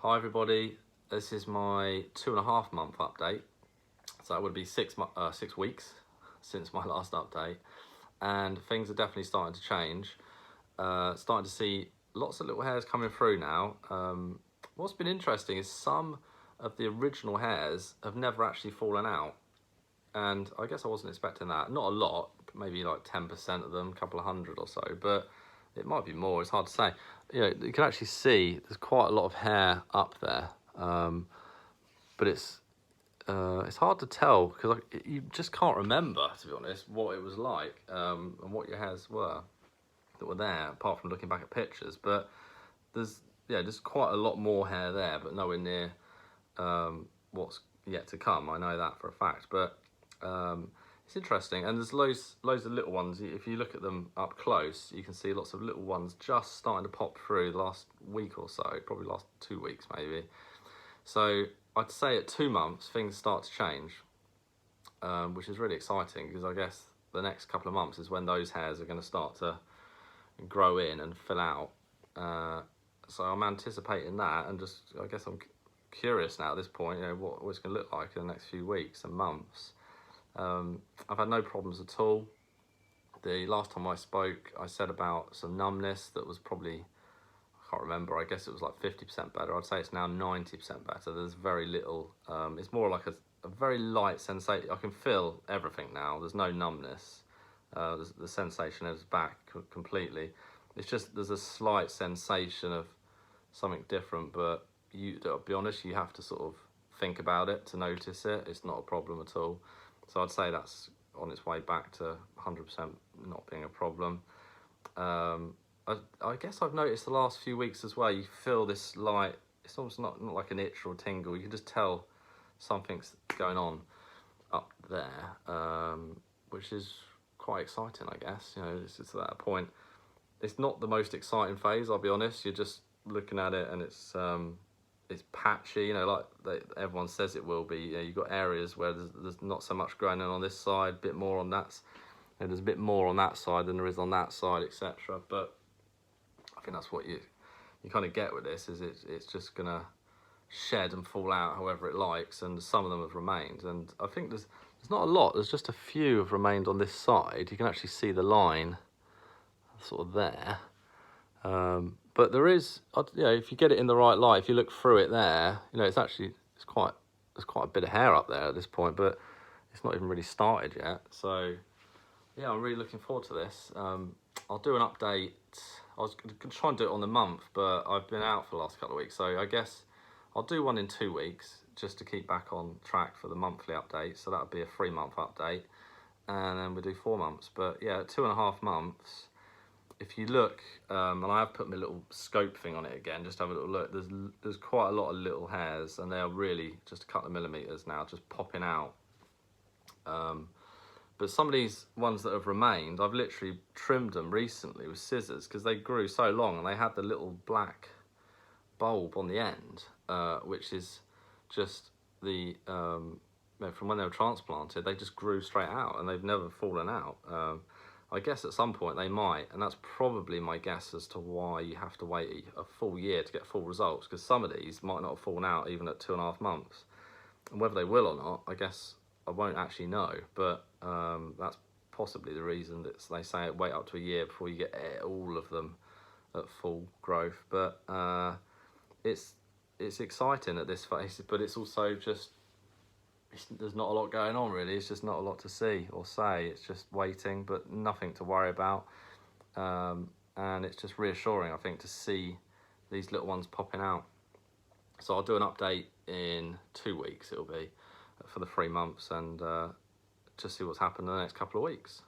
Hi everybody, this is my 2.5 month update. So that would be 6 weeks since my last update, and things are definitely starting to change. Starting to see lots of little hairs coming through now. What's been interesting is some of the original hairs have never actually fallen out, and I guess I wasn't expecting that. Not a lot, maybe like 10% of them, a couple of hundred or so, but it might be more, it's hard to say. You can actually see there's quite a lot of hair up there, but it's hard to tell because you just can't remember, to be honest, what it was like, and what your hairs were that were there, apart from looking back at pictures. But there's quite a lot more hair there, but nowhere near what's yet to come. I know that for a fact, but it's interesting, and there's loads of little ones. If you look at them up close, you can see lots of little ones just starting to pop through the last week or so, probably last 2 weeks maybe. So I'd say at 2 months things start to change, which is really exciting, because I guess the next couple of months is when those hairs are going to start to grow in and fill out. So I'm anticipating that, and I guess I'm curious now at this point, what it's going to look like in the next few weeks and months. I've had no problems at all. The last time I spoke, I said about some numbness that was probably, I can't remember, I guess it was like 50% better. I'd say it's now 90% better. There's very little, it's more like a very light sensation. I can feel everything now. There's no numbness. The sensation is back completely. It's just there's a slight sensation of something different, but to be honest, you have to sort of think about it to notice it. It's not a problem at all. So I'd say that's on its way back to 100% not being a problem. I guess I've noticed the last few weeks as well, you feel this light, it's almost not like an itch or a tingle, you can just tell something's going on up there, which is quite exciting, I guess. It's just at that point. It's not the most exciting phase, I'll be honest. You're just looking at it and it's patchy, like everyone says it will be. You've got areas where there's not so much growing on this side, a bit more on that. There's a bit more on that side than there is on that side, etc. But I think that's what you kind of get with this, is it's just gonna shed and fall out however it likes, and some of them have remained. And I think there's not a lot. There's just a few have remained on this side. You can actually see the line sort of there. But there is, if you get it in the right light, if you look through it there, there's quite a bit of hair up there at this point, but it's not even really started yet. So yeah, I'm really looking forward to this. I'll do an update. I was going to try and do it on the month, but I've been out for the last couple of weeks, so I guess I'll do one in 2 weeks just to keep back on track for the monthly update. So that would be a 3-month update, and then we'll do 4 months. But yeah, 2.5 months. If you look, and I have put my little scope thing on it again, just have a little look. There's quite a lot of little hairs, and they are really just a couple of millimeters now, just popping out. But some of these ones that have remained, I've literally trimmed them recently with scissors because they grew so long, and they had the little black bulb on the end, which is just from when they were transplanted, they just grew straight out and they've never fallen out. I guess at some point they might, and that's probably my guess as to why you have to wait a full year to get full results, because some of these might not have fallen out even at 2.5 months. And whether they will or not, I guess I won't actually know, but that's possibly the reason that they say wait up to a year before you get all of them at full growth. But it's exciting at this phase, but it's also just, there's not a lot going on really. It's just not a lot to see or say. It's just waiting, but nothing to worry about. And it's just reassuring, I think, to see these little ones popping out. So I'll do an update in 2 weeks, it'll be, for the 3 months, and just see what's happened in the next couple of weeks.